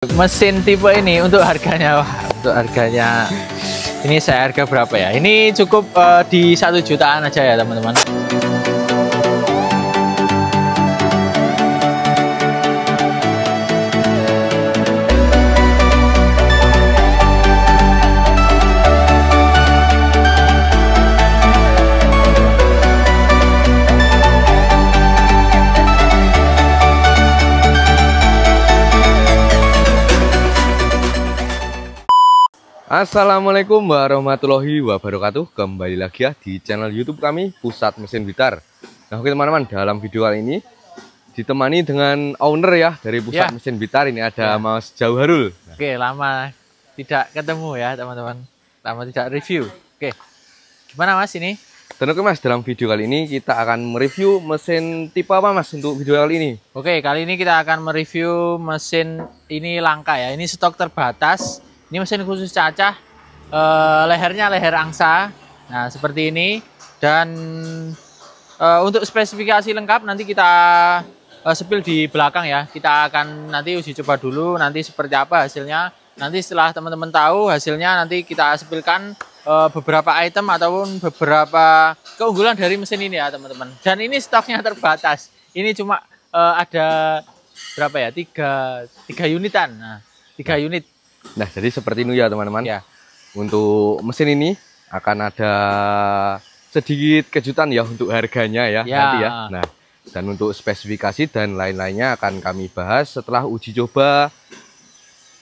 Mesin tipe ini untuk harganya, ini saya harga berapa ya? Ini cukup di 1 jutaan aja ya teman-teman. Assalamualaikum warahmatullahi wabarakatuh. Kembali lagi ya di channel YouTube kami, Pusat Mesin Blitar. Nah oke teman-teman, dalam video kali ini ditemani dengan owner ya dari Pusat Mesin Blitar. Ini ada Mas Jauharul. Oke, lama tidak ketemu ya teman-teman, lama tidak review. Oke, gimana Mas ini? Dan oke Mas, dalam video kali ini kita akan mereview mesin tipe apa Mas untuk video kali ini? Oke, kali ini kita akan mereview mesin ini langka ya. Ini stok terbatas. Ini mesin khusus cacah, lehernya leher angsa. Nah seperti ini. Dan untuk spesifikasi lengkap nanti kita spill di belakang ya. Kita akan nanti uji coba dulu, nanti seperti apa hasilnya. Nanti setelah teman-teman tahu hasilnya, nanti kita spillkan beberapa item ataupun beberapa keunggulan dari mesin ini ya teman-teman. Dan ini stoknya terbatas. Ini cuma ada berapa ya? 3 unitan. Nah, 3 unit. Nah jadi seperti ini ya teman-teman ya. Untuk mesin ini akan ada sedikit kejutan ya untuk harganya ya, nanti ya. Nah dan untuk spesifikasi dan lain-lainnya akan kami bahas setelah uji coba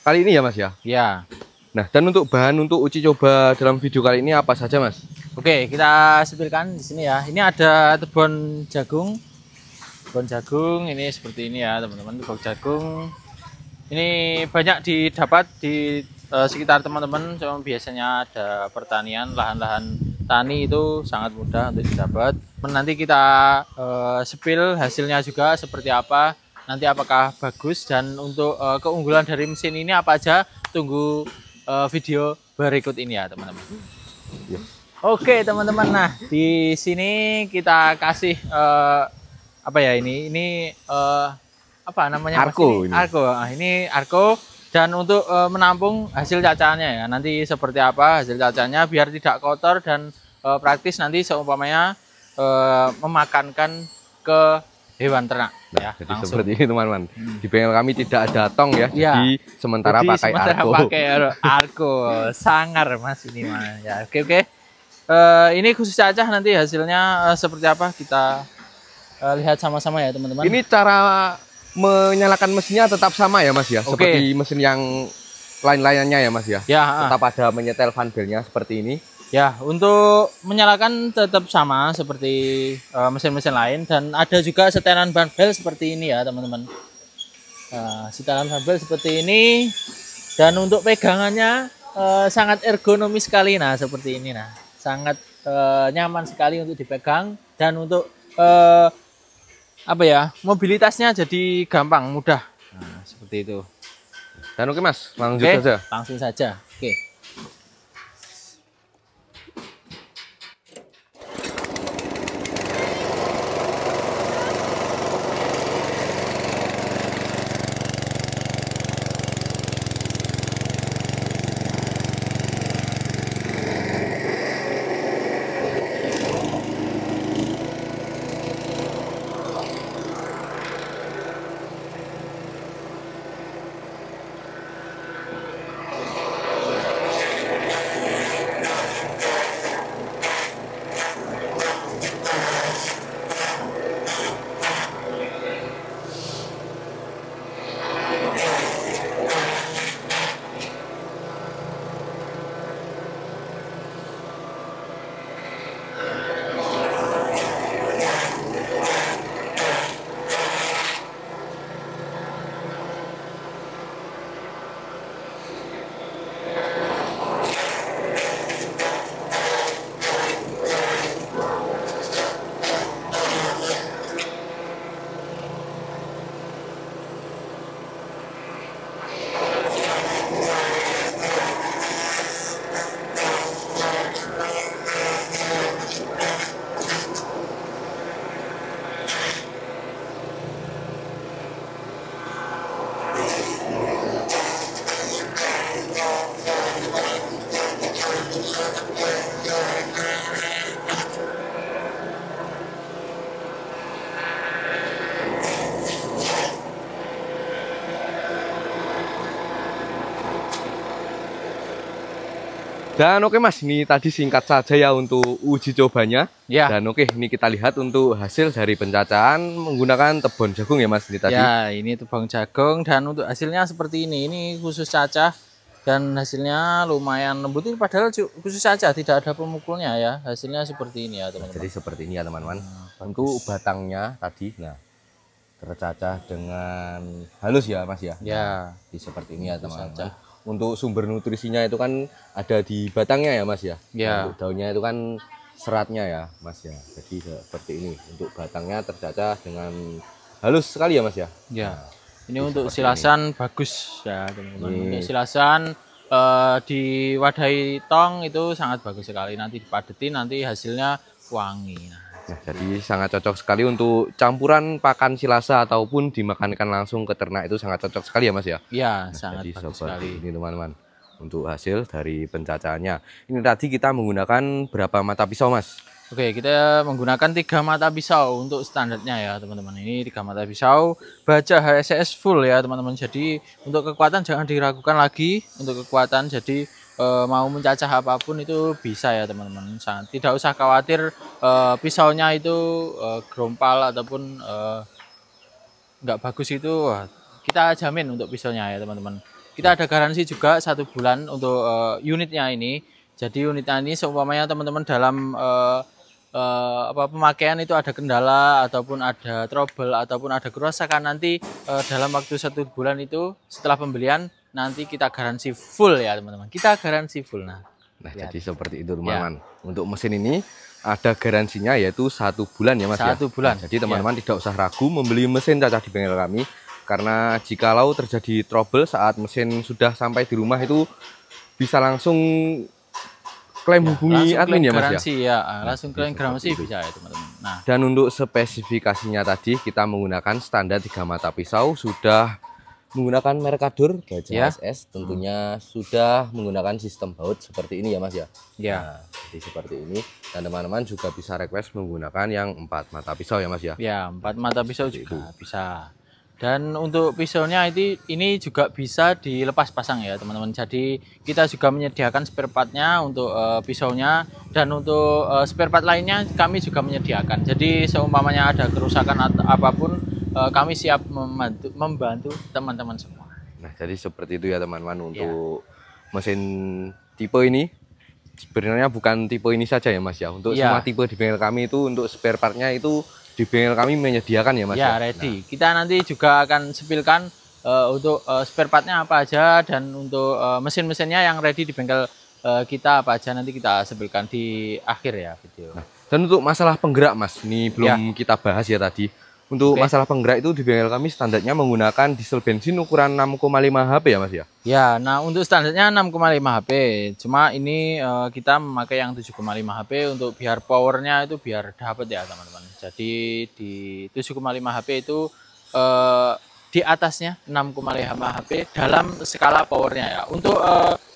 kali ini ya Mas ya. Ya. Nah dan untuk bahan untuk uji coba dalam video kali ini apa saja Mas? Oke, kita spillkan di sini ya. Ini ada tebon jagung. Tebon jagung ini seperti ini ya teman-teman, tebon jagung. Ini banyak didapat di sekitar teman-teman, cuma biasanya ada pertanian, lahan-lahan tani itu sangat mudah untuk didapat. Nanti kita spill hasilnya juga seperti apa, nanti apakah bagus, dan untuk keunggulan dari mesin ini apa aja, tunggu video berikut ini ya teman-teman. Oke teman-teman, nah di sini kita kasih apa ya ini apa namanya Arco ini? Arco. Nah, ini Arco, dan untuk menampung hasil cacahnya ya, nanti seperti apa hasil cacahnya biar tidak kotor dan praktis nanti seumpamanya memakankan ke hewan ternak. Nah, ya jadi langsung. seperti ini teman-teman. Di bengkel kami tidak ada tong ya, jadi sementara pakai Arco. Pakai Arco, sangar Mas ini Mas. Ya oke. Ini khusus cacah, nanti hasilnya seperti apa kita lihat sama-sama ya teman-teman. Ini cara menyalakan mesinnya tetap sama ya Mas ya, seperti mesin yang lain-lainnya ya Mas ya. Tetap ada menyetel fan belnya seperti ini. Ya, untuk menyalakan tetap sama seperti mesin-mesin lain, dan ada juga setelan ban bel seperti ini ya teman-teman. Setelan ban bel seperti ini, dan untuk pegangannya sangat ergonomis sekali. Nah seperti ini, nah sangat nyaman sekali untuk dipegang, dan untuk apa ya, mobilitasnya jadi gampang, mudah. Nah, seperti itu. Dan oke Mas, lanjut saja. Langsung saja. Oke. Dan oke Mas, ini tadi singkat saja ya untuk uji cobanya. Ya. Dan oke, ini kita lihat untuk hasil dari pencacahan menggunakan tebon jagung ya Mas ini tadi. Ya, ini tebon jagung dan untuk hasilnya seperti ini. Ini khusus cacah dan hasilnya lumayan lembut. Ini padahal khusus cacah, tidak ada pemukulnya ya. Hasilnya seperti ini ya teman-teman. Jadi seperti ini ya teman-teman. Untuk batangnya tadi, nah tercacah dengan halus ya Mas ya. Ya. Jadi seperti ini ya teman-teman. Untuk sumber nutrisinya itu kan ada di batangnya ya Mas ya. Ya. Untuk daunnya itu kan seratnya ya Mas ya. Jadi seperti ini. Untuk batangnya tercacah dengan halus sekali ya Mas ya. Ya. Nah, ini untuk silasan bagus ya teman-teman. Untuk silasan diwadahi tong itu sangat bagus sekali. Nanti dipadetin nanti hasilnya wangi. Nah, jadi sangat cocok sekali untuk campuran pakan silasa ataupun dimakankan langsung ke ternak, itu sangat cocok sekali ya Mas ya. Ya, Nah, sangat jadi bagus seperti sekali. ini teman-teman untuk hasil dari pencacahannya. Ini tadi kita menggunakan berapa mata pisau Mas? Oke, kita menggunakan 3 mata pisau untuk standarnya ya teman-teman. Ini 3 mata pisau baja HSS full ya teman-teman. Jadi untuk kekuatan jangan diragukan lagi. Untuk kekuatan jadi mau mencacah apapun itu bisa ya teman-teman. Tidak usah khawatir pisaunya itu gerompal ataupun nggak bagus itu. Kita jamin untuk pisaunya ya teman-teman. Kita ada garansi juga 1 bulan untuk unitnya ini. Jadi unitnya ini seumpamanya teman-teman dalam pemakaian itu ada kendala ataupun ada trouble ataupun ada kerusakan, nanti dalam waktu 1 bulan itu setelah pembelian nanti kita garansi full ya teman-teman. Kita garansi full. Nah jadi seperti itu teman-teman. Untuk mesin ini ada garansinya yaitu 1 bulan ya Mas 1 bulan. Jadi teman-teman tidak usah ragu membeli mesin cacah di bengkel kami, karena jikalau terjadi trouble saat mesin sudah sampai di rumah itu bisa langsung klaim hubungi admin ya Mas garansi, ya. Langsung klaim garansi bisa ya teman-teman. Nah, dan untuk spesifikasinya tadi kita menggunakan standar 3 mata pisau, sudah menggunakan Mercadur baja SS, tentunya sudah menggunakan sistem baut seperti ini ya Mas ya. Nah, jadi seperti ini, dan teman-teman juga bisa request menggunakan yang 4 mata pisau ya Mas ya. Ya, 4 mata pisau juga bisa. Dan untuk pisaunya ini juga bisa dilepas pasang ya teman-teman. Jadi kita juga menyediakan spare partnya untuk pisaunya, dan untuk spare part lainnya kami juga menyediakan. Jadi seumpamanya ada kerusakan atau apapun, kami siap membantu teman-teman semua. Nah jadi seperti itu ya teman-teman untuk mesin tipe ini. Sebenarnya bukan tipe ini saja ya Mas ya. Untuk semua tipe di bengkel kami itu untuk spare partnya itu di bengkel kami menyediakan ya Mas. Ya, ready. Kita nanti juga akan sepilkan untuk spare partnya apa aja, dan untuk mesin-mesinnya yang ready di bengkel kita apa aja nanti kita sepilkan di akhir ya video. Nah, dan untuk masalah penggerak Mas, ini belum kita bahas ya tadi. Untuk masalah penggerak itu di bengkel kami standarnya menggunakan diesel bensin ukuran 6,5 HP ya Mas ya? Ya, nah untuk standarnya 6,5 HP. Cuma ini kita memakai yang 7,5 HP untuk biar powernya itu biar dapat ya teman-teman. Jadi di 7,5 HP itu di atasnya 6,5 HP dalam skala powernya ya. Untuk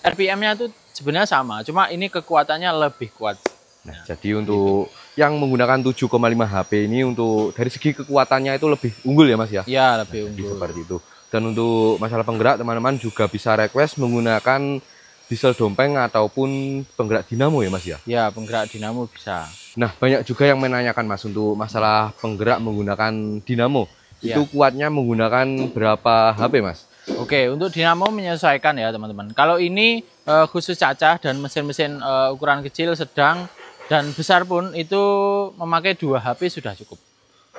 RPM-nya itu sebenarnya sama, cuma ini kekuatannya lebih kuat. Nah, jadi untuk yang menggunakan 7,5 HP ini untuk dari segi kekuatannya itu lebih unggul ya Mas ya? Ya, lebih unggul. Seperti itu. Dan untuk masalah penggerak teman-teman juga bisa request menggunakan diesel dompeng ataupun penggerak dinamo ya Mas ya? Ya, penggerak dinamo bisa. Nah, banyak juga yang menanyakan Mas untuk masalah penggerak menggunakan dinamo. Itu kuatnya menggunakan berapa HP Mas? Oke, untuk dinamo menyesuaikan ya teman-teman. Kalau ini khusus cacah dan mesin-mesin ukuran kecil, sedang, dan besar pun itu memakai 2 HP sudah cukup.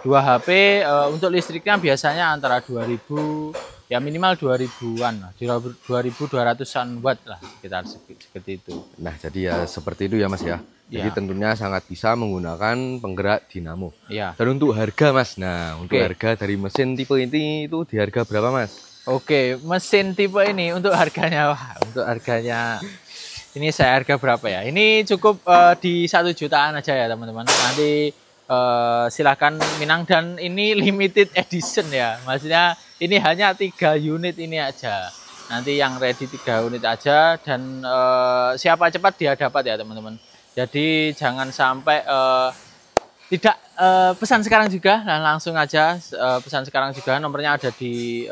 2 HP untuk listriknya biasanya antara 2000 ya minimal 2000-an lah, 2200-an watt lah, sekitar seperti itu. Nah, jadi ya seperti itu ya Mas ya. Jadi tentunya sangat bisa menggunakan penggerak dinamo. Ya. Dan untuk harga Mas, nah untuk harga dari mesin tipe ini itu di harga berapa Mas? Oke, mesin tipe ini untuk harganya, ini saya harga berapa ya? Ini cukup di 1 jutaan aja ya teman-teman. Nanti silahkan minang, dan ini limited edition ya. Maksudnya ini hanya 3 unit ini aja. Nanti yang ready 3 unit aja, dan siapa cepat dia dapat ya teman-teman. Jadi jangan sampai pesan sekarang juga. Nah, langsung aja pesan sekarang juga. Nomornya ada di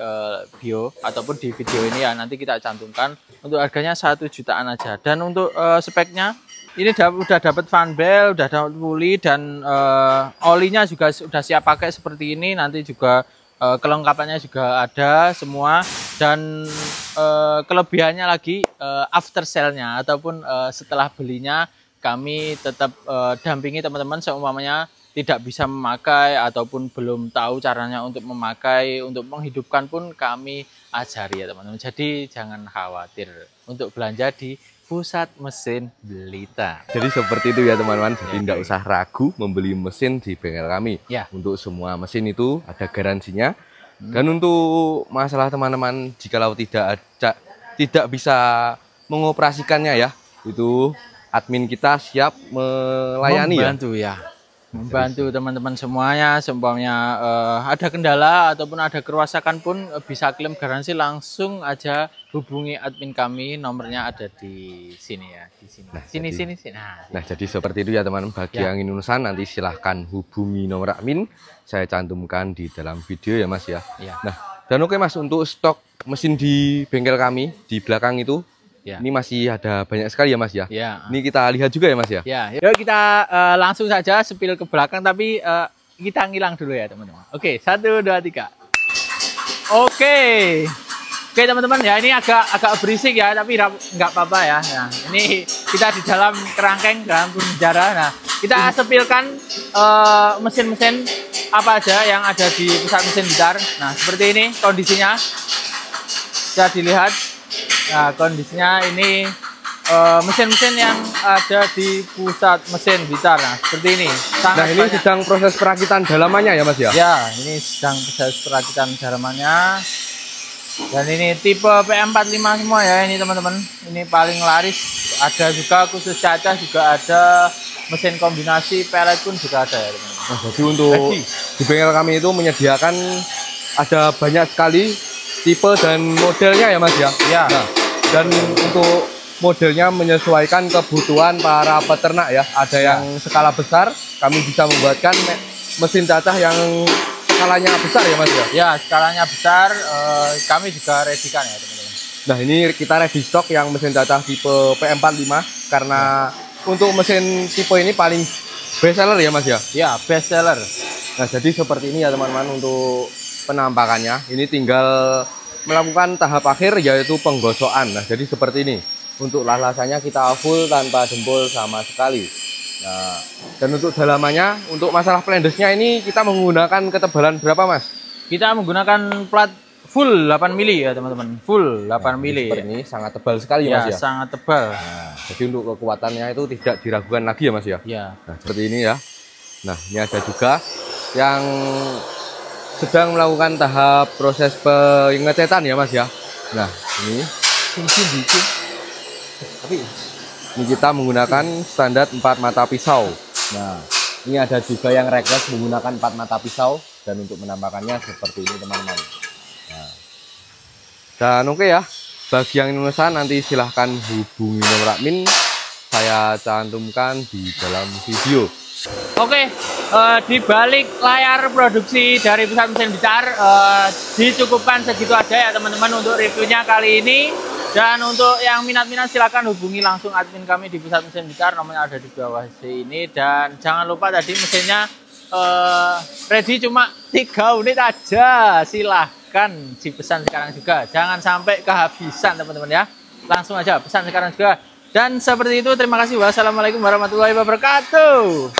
bio ataupun di video ini ya. Nanti kita cantumkan. Untuk harganya 1 jutaan aja. Dan untuk speknya ini udah dapat fan belt, udah dapat puli, dan olinya juga sudah siap pakai seperti ini. Nanti juga kelengkapannya juga ada semua. Dan kelebihannya lagi after sale-nya ataupun setelah belinya kami tetap dampingi teman-teman seumpamanya tidak bisa memakai ataupun belum tahu caranya untuk memakai, untuk menghidupkan pun kami ajari ya teman-teman. Jadi jangan khawatir untuk belanja di Pusat Mesin Blitar. Jadi seperti itu ya teman-teman. Jadi tidak usah ragu membeli mesin di bengkel kami. Ya. Untuk semua mesin itu ada garansinya. Dan untuk masalah teman-teman jikalau tidak bisa mengoperasikannya ya, itu admin kita siap melayani, membantu ya. Membantu teman-teman semuanya, seumpamanya ada kendala ataupun ada kerusakan pun bisa klaim garansi, langsung aja hubungi admin kami, nomornya ada di sini ya, di sini. Nah, sini. Nah, jadi seperti itu ya teman-teman. Bagi yang ingin urusan nanti silahkan hubungi nomor admin, saya cantumkan di dalam video ya Mas ya. Nah, dan oke Mas, untuk stok mesin di bengkel kami di belakang itu ini masih ada banyak sekali ya Mas ya. Ini kita lihat juga ya Mas ya. Yuk kita langsung saja spill ke belakang, tapi kita ngilang dulu ya teman-teman. Oke, 1, 2, 3. Oke teman-teman ya, ini agak berisik ya, tapi nggak apa-apa ya. Nah, ini kita di dalam kerangkeng, dalam penjara. Nah, kita sepilkan mesin-mesin apa aja yang ada di Pusat Mesin Blitar. Nah, seperti ini kondisinya. Bisa dilihat. Nah, kondisinya ini mesin-mesin yang ada di Pusat Mesin Blitar. Nah, seperti ini. Nah, ini banyak. Sedang proses perakitan dalamannya ya Mas ya? Ya, ini sedang proses perakitan dalamannya. Dan ini tipe PM45 semua ya ini teman-teman. Ini paling laris. Ada juga khusus cacah, juga ada mesin kombinasi pelet pun juga ada ya teman-teman. Nah, jadi untuk di bengkel kami itu menyediakan ada banyak sekali tipe dan modelnya ya Mas ya? Ya. Nah, dan untuk modelnya menyesuaikan kebutuhan para peternak ya. Ada yang skala besar, kami bisa membuatkan mesin cacah yang skalanya besar ya Mas ya? Ya, skalanya besar, kami juga ready-kan ya teman-teman. Nah, ini kita ready stock yang mesin cacah tipe PM45 karena untuk mesin tipe ini paling best seller ya Mas ya? Ya, best seller. Nah, jadi seperti ini ya teman-teman untuk penampakannya. Ini tinggal melakukan tahap akhir yaitu penggosokan. Nah, jadi seperti ini. Untuk laslasannya kita full tanpa jempol sama sekali. Nah, dan untuk dalamannya, untuk masalah plendesnya ini kita menggunakan ketebalan berapa Mas? Kita menggunakan plat full 8 mili ya teman-teman. Full 8 mili. Seperti ini sangat tebal sekali ya Mas ya? Sangat tebal. Nah, jadi untuk kekuatannya itu tidak diragukan lagi ya Mas ya? Ya. Nah, seperti ini ya. Nah, ini ada juga yang sedang melakukan tahap proses pengecetan ya Mas ya. Nah, ini tapi ini kita menggunakan standar 4 mata pisau. Nah, ini ada juga yang request menggunakan 4 mata pisau, dan untuk menampakkannya seperti ini teman-teman. Nah, dan oke ya, bagi yang ingin memesan nanti silahkan hubungi nomor admin, saya cantumkan di dalam video. Oke, di balik layar produksi dari Pusat Mesin Blitar dicukupkan segitu aja ya teman-teman untuk reviewnya kali ini. Dan untuk yang minat-minat silahkan hubungi langsung admin kami di Pusat Mesin Blitar, nomornya ada di bawah sini. Dan jangan lupa tadi mesinnya ready cuma 3 unit aja, silahkan dipesan sekarang juga, jangan sampai kehabisan teman-teman ya, langsung aja pesan sekarang juga. Dan seperti itu, terima kasih. Wassalamualaikum warahmatullahi wabarakatuh.